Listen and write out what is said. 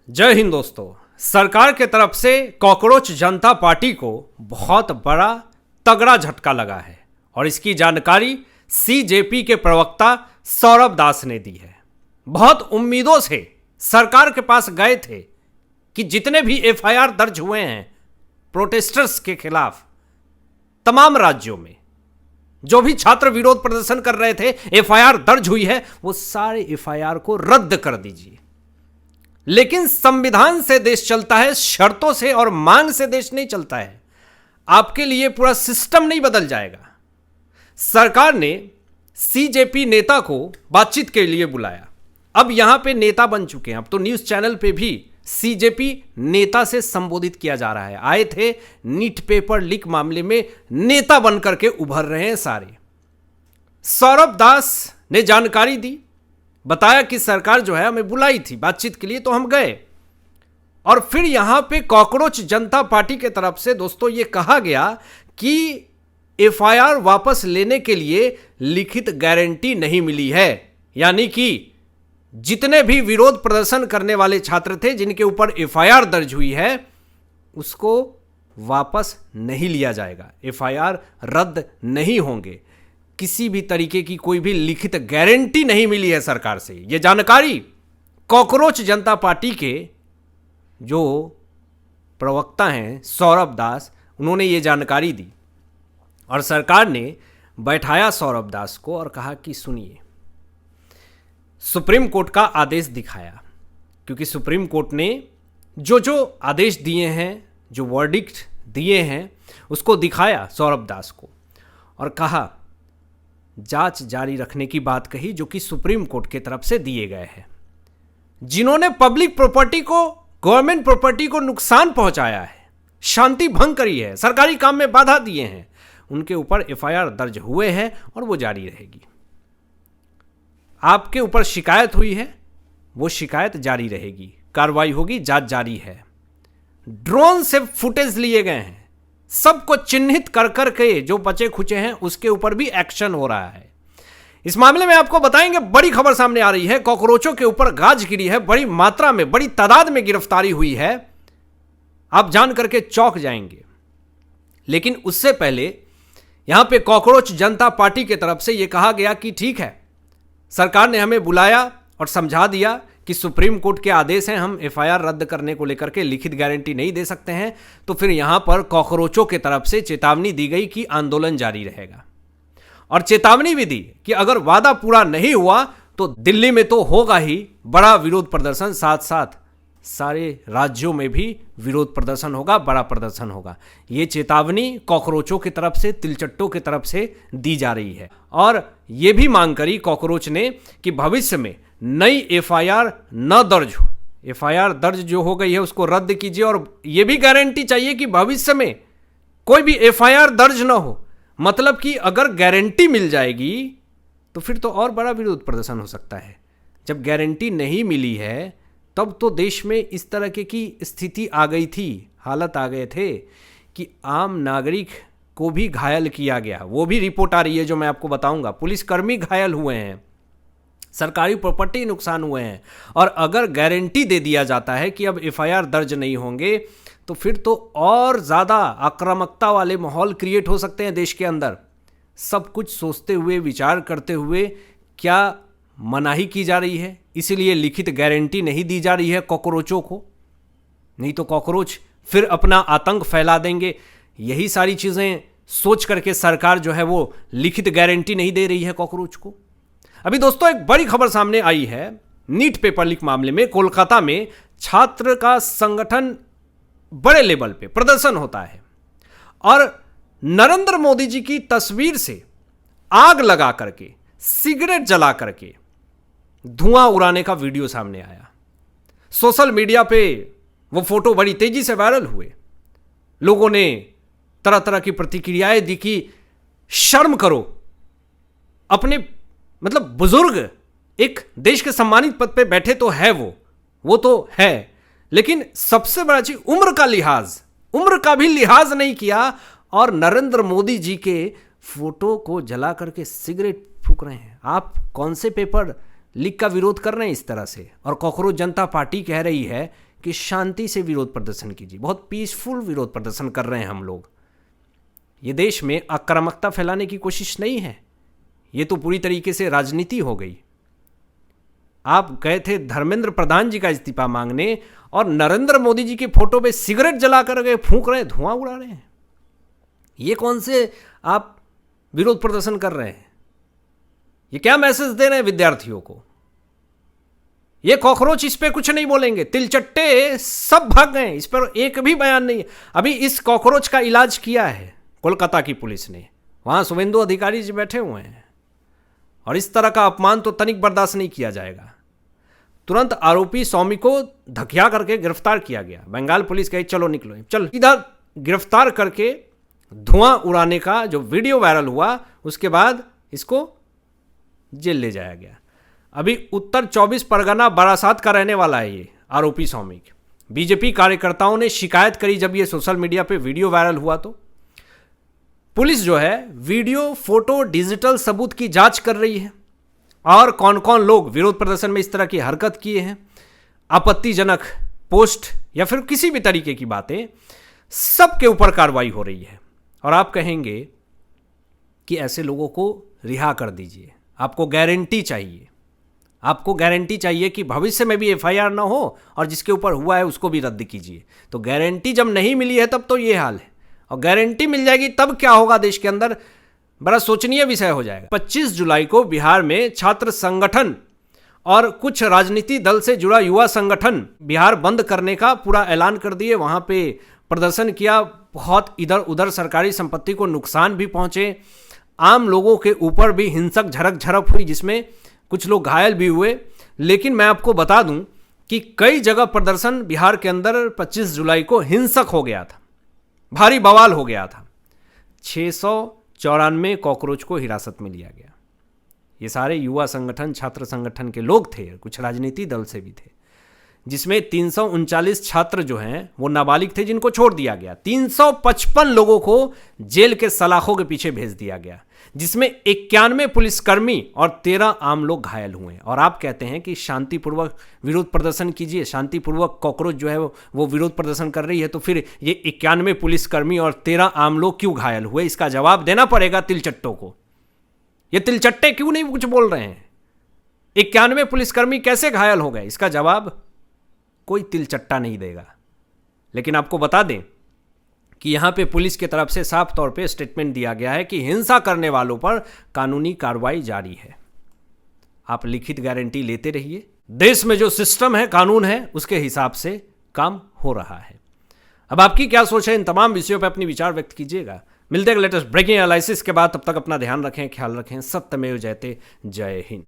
जय हिंद दोस्तों। सरकार के तरफ से कॉकरोच जनता पार्टी को बहुत बड़ा तगड़ा झटका लगा है और इसकी जानकारी सीजेपी के प्रवक्ता सौरभ दास ने दी है। बहुत उम्मीदों से सरकार के पास गए थे कि जितने भी एफआईआर दर्ज हुए हैं प्रोटेस्टर्स के खिलाफ तमाम राज्यों में, जो भी छात्र विरोध प्रदर्शन कर रहे थे, एफआईआर दर्ज हुई है, वो सारे एफआईआर को रद्द कर दीजिए। लेकिन संविधान से देश चलता है, शर्तों से और मांग से देश नहीं चलता है। आपके लिए पूरा सिस्टम नहीं बदल जाएगा। सरकार ने सीजेपी नेता को बातचीत के लिए बुलाया। अब यहां पे नेता बन चुके हैं। अब तो न्यूज चैनल पे भी सीजेपी नेता से संबोधित किया जा रहा है। आए थे नीट पेपर लीक मामले में, नेता बनकर के उभर रहे हैं सारे। सौरभ दास ने जानकारी दी, बताया कि सरकार जो है हमें बुलाई थी बातचीत के लिए, तो हम गए। और फिर यहां पे कॉकरोच जनता पार्टी के तरफ से दोस्तों ये कहा गया कि एफआईआर वापस लेने के लिए लिखित गारंटी नहीं मिली है। यानी कि जितने भी विरोध प्रदर्शन करने वाले छात्र थे जिनके ऊपर एफआईआर दर्ज हुई है, उसको वापस नहीं लिया जाएगा। एफआईआर रद्द नहीं होंगे। किसी भी तरीके की कोई भी लिखित गारंटी नहीं मिली है सरकार से। यह जानकारी कॉकरोच जनता पार्टी के जो प्रवक्ता हैं सौरभ दास, उन्होंने ये जानकारी दी। और सरकार ने बैठाया सौरभ दास को और कहा कि सुनिए, सुप्रीम कोर्ट का आदेश दिखाया, क्योंकि सुप्रीम कोर्ट ने जो जो आदेश दिए हैं, जो वर्डिक्ट दिए हैं, उसको दिखाया सौरभ दास को और कहा जांच जारी रखने की बात कही, जो कि सुप्रीम कोर्ट की तरफ से दिए गए हैं। जिन्होंने पब्लिक प्रॉपर्टी को, गवर्नमेंट प्रॉपर्टी को नुकसान पहुंचाया है, शांति भंग करी है, सरकारी काम में बाधा दिए हैं, उनके ऊपर एफआईआर दर्ज हुए हैं और वो जारी रहेगी। आपके ऊपर शिकायत हुई है, वो शिकायत जारी रहेगी, कार्रवाई होगी, जांच जारी है। ड्रोन से फुटेज लिए गए हैं, सबको चिन्हित कर करके जो बचे खुचे हैं उसके ऊपर भी एक्शन हो रहा है। इस मामले में आपको बताएंगे, बड़ी खबर सामने आ रही है। कॉकरोचों के ऊपर गाज गिरी है, बड़ी मात्रा में, बड़ी तादाद में गिरफ्तारी हुई है। आप जान करके चौंक जाएंगे। लेकिन उससे पहले यहां पे कॉकरोच जनता पार्टी की तरफ से यह कहा गया कि ठीक है, सरकार ने हमें बुलाया और समझा दिया कि सुप्रीम कोर्ट के आदेश हैं, हम एफआईआर रद्द करने को लेकर के लिखित गारंटी नहीं दे सकते हैं। तो फिर यहां पर कॉकरोचों की तरफ से चेतावनी दी गई कि आंदोलन जारी रहेगा, और चेतावनी भी दी कि अगर वादा पूरा नहीं हुआ तो दिल्ली में तो होगा ही बड़ा विरोध प्रदर्शन, साथ साथ सारे राज्यों में भी विरोध प्रदर्शन होगा, बड़ा प्रदर्शन होगा। ये चेतावनी कॉकरोचों की तरफ से, तिलचट्टों की तरफ से दी जा रही है। और ये भी मांग करी कॉकरोच ने कि भविष्य में नई एफआईआर न दर्ज हो। एफआईआर दर्ज जो हो गई है उसको रद्द कीजिए, और यह भी गारंटी चाहिए कि भविष्य में कोई भी एफआईआर दर्ज न हो। मतलब कि अगर गारंटी मिल जाएगी तो फिर तो और बड़ा विरोध प्रदर्शन हो सकता है। जब गारंटी नहीं मिली है तब तो देश में इस तरह की स्थिति आ गई थी, हालत आ गए थे कि आम नागरिक को भी घायल किया गया। वो भी रिपोर्ट आ रही है जो मैं आपको बताऊंगा। पुलिसकर्मी घायल हुए हैं, सरकारी प्रॉपर्टी नुकसान हुए हैं। और अगर गारंटी दे दिया जाता है कि अब एफआईआर दर्ज नहीं होंगे तो फिर तो और ज़्यादा आक्रामकता वाले माहौल क्रिएट हो सकते हैं देश के अंदर। सब कुछ सोचते हुए, विचार करते हुए क्या मनाही की जा रही है, इसीलिए लिखित गारंटी नहीं दी जा रही है कॉकरोचों को। नहीं तो कॉकरोच फिर अपना आतंक फैला देंगे। यही सारी चीज़ें सोच करके सरकार जो है वो लिखित गारंटी नहीं दे रही है कॉकरोच को। अभी दोस्तों एक बड़ी खबर सामने आई है। नीट पेपर लीक मामले में कोलकाता में छात्र का संगठन बड़े लेवल पे प्रदर्शन होता है और नरेंद्र मोदी जी की तस्वीर से आग लगा करके, सिगरेट जला करके धुआं उड़ाने का वीडियो सामने आया। सोशल मीडिया पे वो फोटो बड़ी तेजी से वायरल हुए। लोगों ने तरह तरह की प्रतिक्रियाएं दी कि शर्म करो, अपने मतलब बुजुर्ग एक देश के सम्मानित पद पे बैठे तो है, वो तो है, लेकिन सबसे बड़ा चीज उम्र का भी लिहाज नहीं किया और नरेंद्र मोदी जी के फोटो को जला करके सिगरेट फूंक रहे हैं। आप कौन से पेपर लीक का विरोध कर रहे हैं इस तरह से? और कॉकरोच जनता पार्टी कह रही है कि शांति से विरोध प्रदर्शन कीजिए। बहुत पीसफुल विरोध प्रदर्शन कर रहे हैं हम लोग। ये देश में आक्रामकता फैलाने की कोशिश नहीं है, ये तो पूरी तरीके से राजनीति हो गई। आप गए थे धर्मेंद्र प्रधान जी का इस्तीफा मांगने और नरेंद्र मोदी जी की फोटो पे सिगरेट जला कर गए, फूंक रहे हैं, धुआं उड़ा रहे हैं। ये कौन से आप विरोध प्रदर्शन कर रहे हैं? ये क्या मैसेज दे रहे हैं विद्यार्थियों को? ये कॉकरोच इस पे कुछ नहीं बोलेंगे, तिलचट्टे सब भाग गए, इस पर एक भी बयान नहीं है। अभी इस कॉकरोच का इलाज किया है कोलकाता की पुलिस ने, वहां शुभेंदु अधिकारी जी बैठे हुए हैं। और इस तरह का अपमान तो तनिक बर्दाश्त नहीं किया जाएगा। तुरंत आरोपी स्वामी को धकिया करके गिरफ्तार किया गया। बंगाल पुलिस कही चलो निकलो, चल इधर, गिरफ्तार करके धुआं उड़ाने का जो वीडियो वायरल हुआ, उसके बाद इसको जेल ले जाया गया। अभी उत्तर 24 परगना बारासात का रहने वाला है ये आरोपी स्वामी। बीजेपी कार्यकर्ताओं ने शिकायत करी जब ये सोशल मीडिया पे वीडियो वायरल हुआ, तो पुलिस जो है वीडियो, फोटो, डिजिटल सबूत की जांच कर रही है और कौन कौन लोग विरोध प्रदर्शन में इस तरह की हरकत किए हैं, आपत्तिजनक पोस्ट या फिर किसी भी तरीके की बातें, सब के ऊपर कार्रवाई हो रही है। और आप कहेंगे कि ऐसे लोगों को रिहा कर दीजिए, आपको गारंटी चाहिए, आपको गारंटी चाहिए कि भविष्य में भी एफआईआर ना हो और जिसके ऊपर हुआ है उसको भी रद्द कीजिए। तो गारंटी जब नहीं मिली है तब तो ये हाल है, और गारंटी मिल जाएगी तब क्या होगा देश के अंदर, बड़ा सोचनीय विषय हो जाएगा। 25 जुलाई को बिहार में छात्र संगठन और कुछ राजनीति दल से जुड़ा युवा संगठन बिहार बंद करने का पूरा ऐलान कर दिए। वहां पे प्रदर्शन किया, बहुत इधर उधर सरकारी संपत्ति को नुकसान भी पहुंचे, आम लोगों के ऊपर भी हिंसक झड़प झड़प हुई जिसमें कुछ लोग घायल भी हुए। लेकिन मैं आपको बता दूं कि कई जगह प्रदर्शन बिहार के अंदर 25 जुलाई को हिंसक हो गया था, भारी बवाल हो गया था। 694 कॉकरोच को हिरासत में लिया गया। ये सारे युवा संगठन, छात्र संगठन के लोग थे, कुछ राजनीति दल से भी थे, जिसमें 339 छात्र जो हैं वो नाबालिग थे जिनको छोड़ दिया गया। 355 लोगों को जेल के सलाखों के पीछे भेज दिया गया, जिसमें 91 पुलिसकर्मी और 13 आम लोग घायल हुए। और आप कहते हैं कि शांतिपूर्वक विरोध प्रदर्शन कीजिए, शांतिपूर्वक कॉकरोच जो है वो विरोध प्रदर्शन कर रही है, तो फिर ये 91 पुलिसकर्मी और 13 आम लोग क्यों घायल हुए? इसका जवाब देना पड़ेगा तिलचट्टों को। ये तिलचट्टे क्यों नहीं कुछ बोल रहे हैं? 91 पुलिसकर्मी कैसे घायल हो गए? इसका जवाब कोई तिलचट्टा नहीं देगा। लेकिन आपको बता दें कि यहां पे पुलिस की तरफ से साफ तौर पे स्टेटमेंट दिया गया है कि हिंसा करने वालों पर कानूनी कार्रवाई जारी है। आप लिखित गारंटी लेते रहिए, देश में जो सिस्टम है, कानून है, उसके हिसाब से काम हो रहा है। अब आपकी क्या सोच है? इन तमाम विषयों पर अपनी विचार व्यक्त कीजिएगा। मिलते हैं लेटेस्ट ब्रेकिंग एनालिसिस के बाद, तब तक अपना ध्यान रखें, ख्याल रखें। सत्यमेव जयते। जय हिंद।